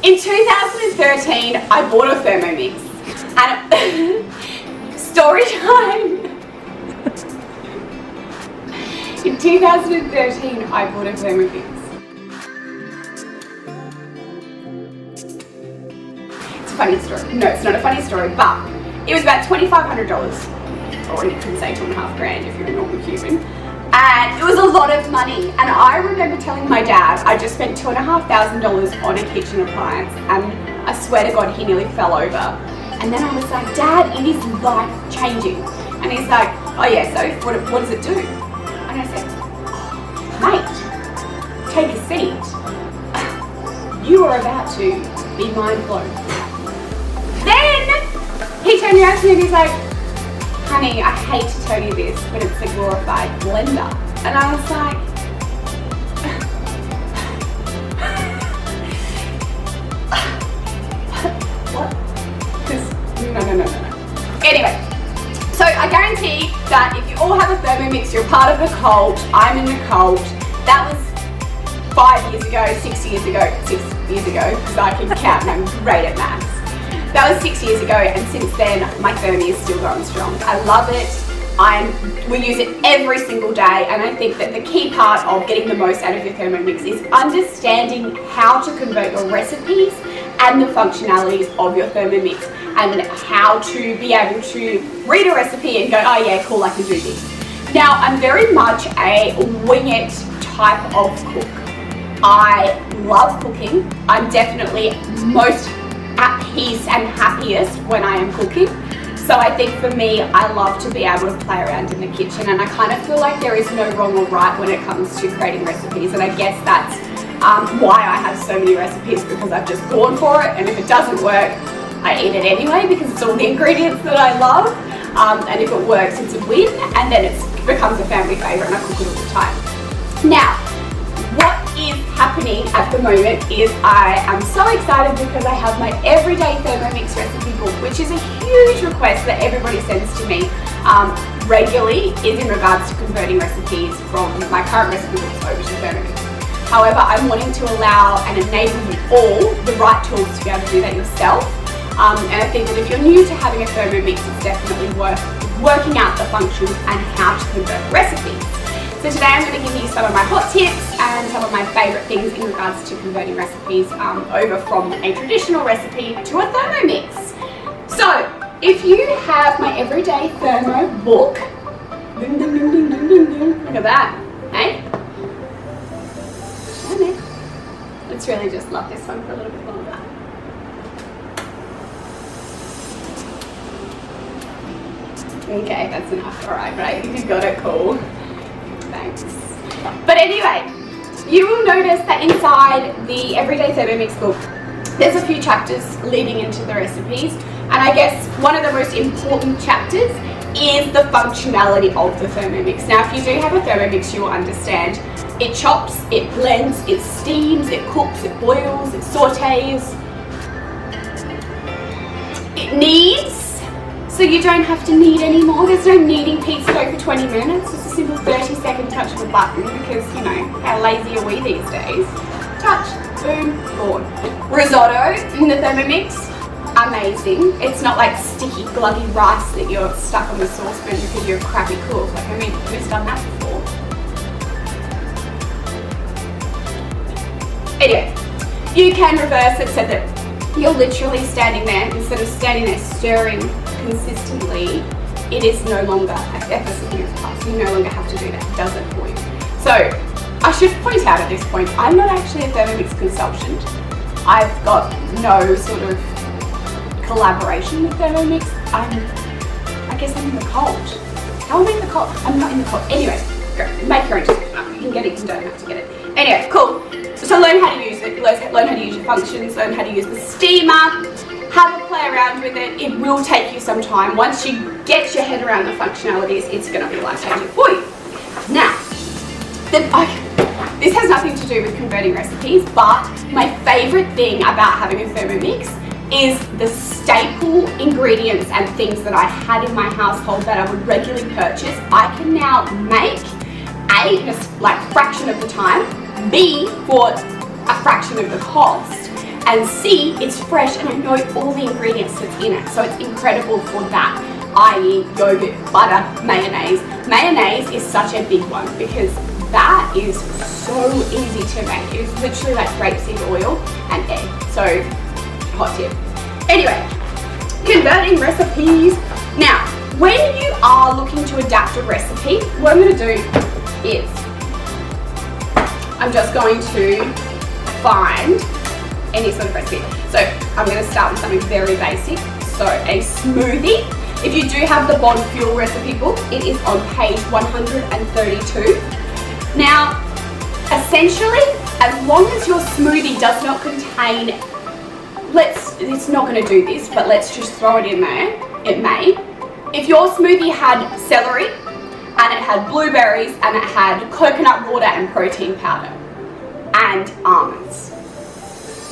In 2013, I bought a Thermomix, and story time. In 2013, I bought a Thermomix. It's a funny story. No, it's not a funny story, but it was about $2,500, or you could say $2,500 if you're a normal human. And it was a lot of money, and I remember telling my dad I just spent $2,500 on a kitchen appliance, and I swear to God he nearly fell over. And then I was like, Dad, it is life changing. And he's like, oh yeah, so what does it do? And I said, mate, take a seat. You are about to be mind blown. Then he turned around to me and he's like, honey, I hate to tell you this, but it's a glorified blender. And I was like, what? No. Anyway, so I guarantee that if you all have a Thermomix, you're part of the cult. I'm in the cult. That was 5 years ago, 6 years ago, because I can count and I'm great at maths. That was 6 years ago, and since then my Thermi is still going strong. I love it. We use it every single day, and I think that the key part of getting the most out of your Thermomix is understanding how to convert your recipes and the functionalities of your Thermomix, and how to be able to read a recipe and go, oh yeah, cool, I can do this. Now, I'm very much a wing it type of cook. I love cooking. I'm definitely most at peace and happiest when I am cooking. So I think for me, I love to be able to play around in the kitchen, and I kind of feel like there is no wrong or right when it comes to creating recipes, and I guess that's why I have so many recipes, because I've just gone for it, and if it doesn't work, I eat it anyway because it's all the ingredients that I love, and if it works, it's a win, and then it becomes a family favourite and I cook it all the time. Now, what is happening at the moment is I am so excited because I have my everyday Thermomix recipe book, which is a huge request that everybody sends to me regularly, is in regards to converting recipes from my current recipe books over to Thermomix. However, I'm wanting to allow and enable you all the right tools to be able to do that yourself. And I think that if you're new to having a Thermomix, it's definitely worth working out the functions and how to convert recipes. So today I'm going to give you some of my hot tips and some of my favourite things in regards to converting recipes over from a traditional recipe to a Thermomix. So if you have my everyday thermo book, ding, ding, ding, ding, ding, ding, ding. Look at that, hey? Let's really just love this one for a little bit longer. Okay, that's enough. Alright, right, you've got it, cool. Thanks. But anyway, you will notice that inside the Everyday Thermomix book, there's a few chapters leading into the recipes, and I guess one of the most important chapters is the functionality of the Thermomix. Now, if you do have a Thermomix, you will understand it chops, it blends, it steams, it cooks, it boils, it sautés. It kneads, so you don't have to knead anymore. There's no kneading pizza dough for 20 minutes. It's a simple 30-second touch of a button because, you know, how lazy are we these days? Touch, boom, gone. Risotto in the Thermomix, amazing. It's not like sticky, gluggy rice that you're stuck on the saucepan because you're a crappy cook. Like, I mean, who's done that before? Anyway, you can reverse it so that you're literally standing there, instead of standing there stirring consistently, it is no longer a deficit of task. You no longer have to do that. It does it for you. So I should point out at this point, I'm not actually a Thermomix consultant. I've got no sort of collaboration with Thermomix. I guess I'm in the cult. How am I in the cult? I'm not in the cult. Anyway, go. Make your own decision. You can get it, you don't have to get it. Anyway, cool. So learn how to use it, learn how to use your functions, learn how to use the steamer, have a play around with it. It will take you some time. Once you get your head around the functionalities, it's going to be life-changing for you. Now, this has nothing to do with converting recipes, but my favourite thing about having a Thermomix is the staple ingredients and things that I had in my household that I would regularly purchase. I can now make A, just like fraction of the time, B, for a fraction of the cost, and C, it's fresh and I know all the ingredients that's in it. So it's incredible for that, i.e. yogurt, butter, mayonnaise. Mayonnaise is such a big one because that is so easy to make. It's literally like grapeseed oil and egg. So, hot tip. Anyway, converting recipes. Now, when you are looking to adapt a recipe, what I'm going to do is I'm just going to find any sort of recipe. So I'm going to start with something very basic. So a smoothie. If you do have the Bod Fuel recipe book, it is on page 132. Now, essentially, as long as your smoothie does not contain, it's not going to do this, but let's just throw it in there. It may. If your smoothie had celery, and it had blueberries, and it had coconut water and protein powder, and almonds.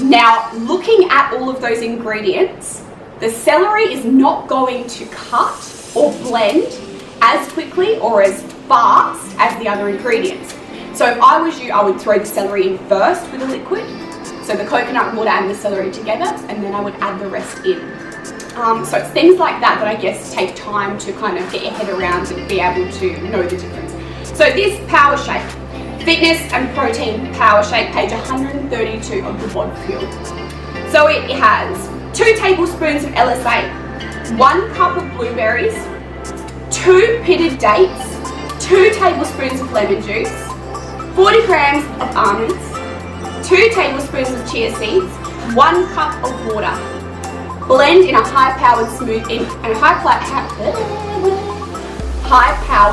Now, looking at all of those ingredients, the celery is not going to cut or blend as quickly or as fast as the other ingredients. So if I was you, I would throw the celery in first with a liquid, so the coconut water and the celery together, and then I would add the rest in. So it's things like that that I guess take time to kind of get your head around and be able to know the difference. So this Power Shake, Fitness and Protein Power Shake, page 132 of the Bod Fuel. So it has 2 tablespoons of LSA, 1 cup of blueberries, 2 pitted dates, 2 tablespoons of lemon juice, 40 grams of almonds, 2 tablespoons of chia seeds, 1 cup of water. Blend in a high-powered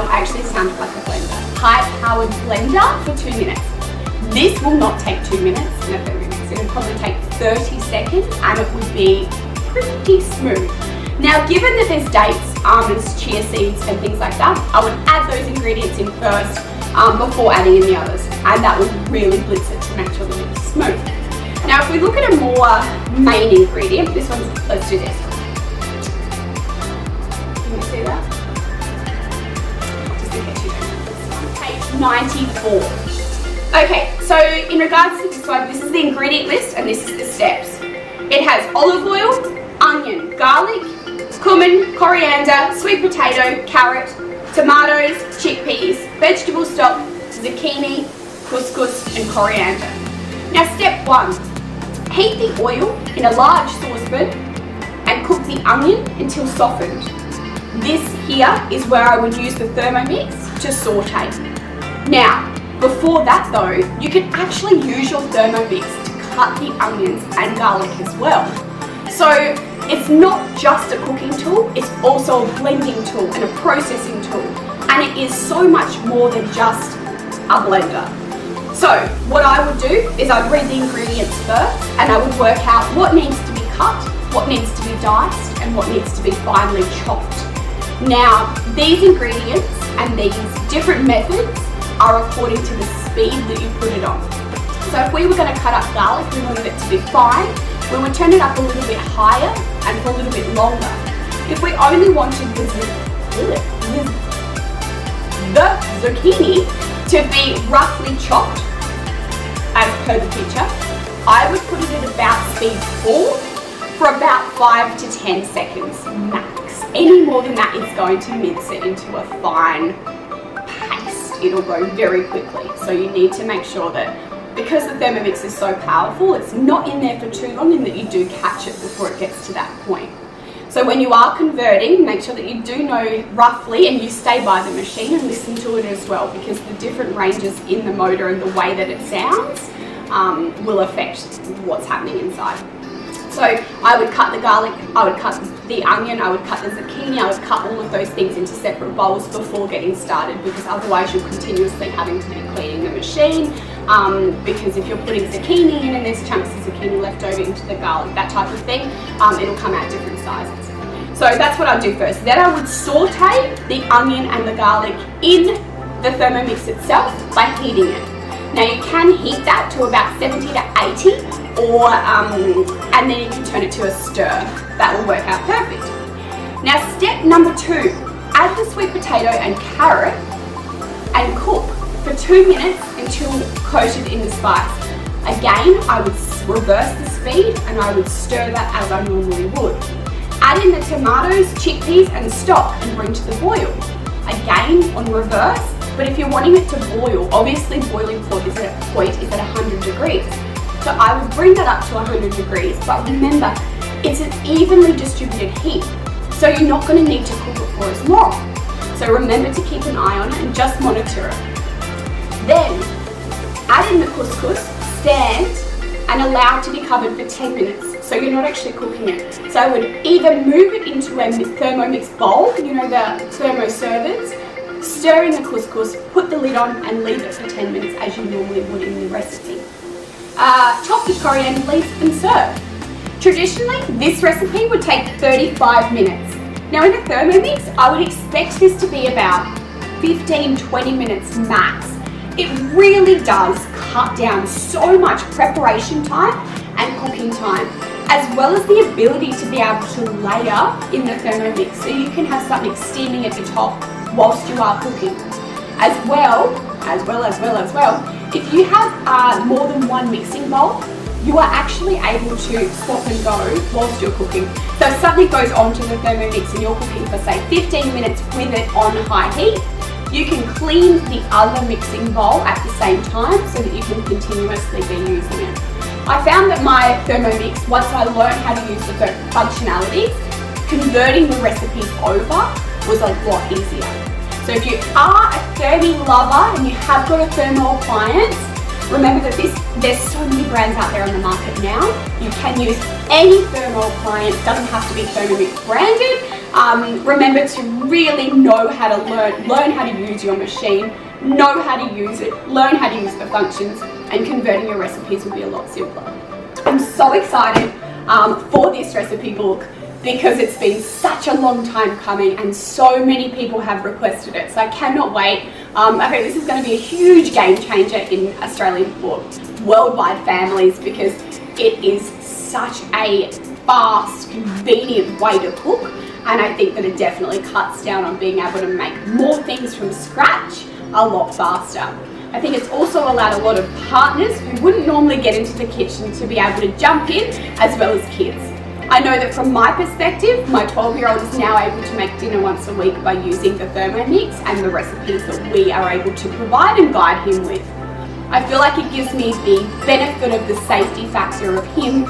actually sounds like a blender. High-powered blender for 2 minutes. This will not take 2 minutes in a Thermomix. It will probably take 30 seconds and it would be pretty smooth. Now, given that there's dates, almonds, chia seeds and things like that, I would add those ingredients in first before adding in the others, and that would really blitz it to make sure that it's smooth. Now, if we look at a more main ingredient, let's do this. Can you see that? Just in case you don't have this on page 94. Okay, so in regards to this one, this is the ingredient list and this is the steps. It has olive oil, onion, garlic, cumin, coriander, sweet potato, carrot, tomatoes, chickpeas, vegetable stock, zucchini, couscous and coriander. Now step 1. Heat the oil in a large saucepan and cook the onion until softened. This here is where I would use the Thermomix to saute. Now, before that though, you can actually use your Thermomix to cut the onions and garlic as well. So it's not just a cooking tool, it's also a blending tool and a processing tool. And it is so much more than just a blender. So what I would do is I'd read the ingredients first and I would work out what needs to be cut, what needs to be diced and what needs to be finely chopped. Now these ingredients and these different methods are according to the speed that you put it on. So if we were going to cut up garlic, we wanted it to be fine, we would turn it up a little bit higher and for a little bit longer. If we only wanted the zucchini to be roughly chopped, as per the picture, I would put it at about speed 4 for about 5 to 10 seconds max. Any more than that, it's going to mince it into a fine paste. It'll go very quickly. So you need to make sure that, because the Thermomix is so powerful, it's not in there for too long and that you do catch it before it gets to that point. So when you are converting, make sure that you do know roughly and you stay by the machine and listen to it as well, because the different ranges in the motor and the way that it sounds will affect what's happening inside. So I would cut the garlic, I would cut the onion, I would cut the zucchini, I would cut all of those things into separate bowls before getting started, because otherwise you're continuously having to be cleaning the machine, because if you're putting zucchini in and there's chunks of zucchini left over into the garlic, that type of thing, it'll come out different sizes. So that's what I'll do first. Then I would saute the onion and the garlic in the Thermomix itself by heating it. Now you can heat that to about 70 to 80 or, and then you can turn it to a stir. That will work out perfect. Now step number 2, add the sweet potato and carrot and cook for 2 minutes until coated in the spice. Again, I would reverse the speed and I would stir that as I normally would. Add in the tomatoes, chickpeas and stock and bring to the boil. Again, on reverse, but if you're wanting it to boil, obviously boiling point is at 100 degrees. So I would bring that up to 100 degrees, but remember, it's an evenly distributed heat, so you're not going to need to cook it for as long. So remember to keep an eye on it and just monitor it. Then, add in the couscous, stand, and allow it to be covered for 10 minutes. So you're not actually cooking it. So I would either move it into a Thermomix bowl, you know, the thermo servers, stir in the couscous, put the lid on and leave it for 10 minutes as you normally would in the recipe. Chop the coriander leaves and serve. Traditionally, this recipe would take 35 minutes. Now in a Thermomix, I would expect this to be about 15-20 minutes max. It really does cut down so much preparation time and cooking time, as well as the ability to be able to layer in the Thermomix so you can have something steaming at the top whilst you are cooking. As well, if you have more than one mixing bowl, you are actually able to swap and go whilst you're cooking. So if something goes onto the Thermomix and you're cooking for say 15 minutes with it on high heat, you can clean the other mixing bowl at the same time so that you can continuously be using it. I found that my Thermomix, once I learned how to use the functionalities, converting the recipes over was a lot easier. So if you are a thermy lover and you have got a thermal appliance, remember that there's so many brands out there on the market now. You can use any thermal appliance, doesn't have to be Thermomix branded. Remember to really know how to learn how to use your machine, know how to use it, learn how to use the functions, and converting your recipes will be a lot simpler. I'm so excited for this recipe book because it's been such a long time coming and so many people have requested it. So I cannot wait. I hope this is going to be a huge game changer in Australian or worldwide families because it is such a fast, convenient way to cook. And I think that it definitely cuts down on being able to make more things from scratch a lot faster. I think it's also allowed a lot of partners who wouldn't normally get into the kitchen to be able to jump in, as well as kids. I know that from my perspective, my 12-year-old is now able to make dinner once a week by using the Thermomix and the recipes that we are able to provide and guide him with. I feel like it gives me the benefit of the safety factor of him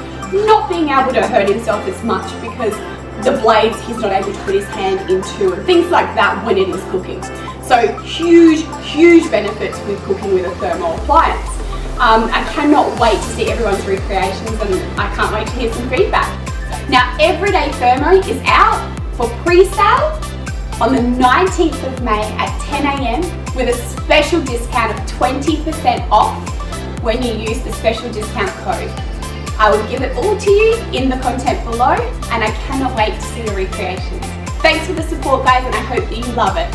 not being able to hurt himself as much because the blades he's not able to put his hand into and things like that when it is cooking. So huge benefits with cooking with a thermal appliance. I cannot wait to see everyone's recreations and I can't wait to hear some feedback. Now Everyday Thermo is out for pre-sale on the 19th of May at 10 AM with a special discount of 20% off when you use the special discount code. I will give it all to you in the content below and I cannot wait to see your recreations. Thanks for the support guys and I hope that you love it.